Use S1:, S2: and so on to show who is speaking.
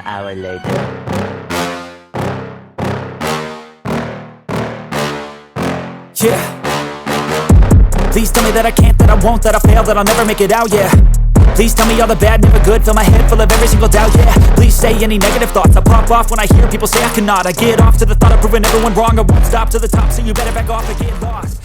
S1: hour later.
S2: Yeah. Please tell me that I can't, that I won't, that I fail, that I'll never make it out, yeah. Please tell me all the bad, never good, fill my head full of every single doubt, yeah. Please say any negative thoughts, I pop off when I hear people say I cannot. I get off to the thought of proving everyone wrong, I won't stop to the top, so you better back off and get lost.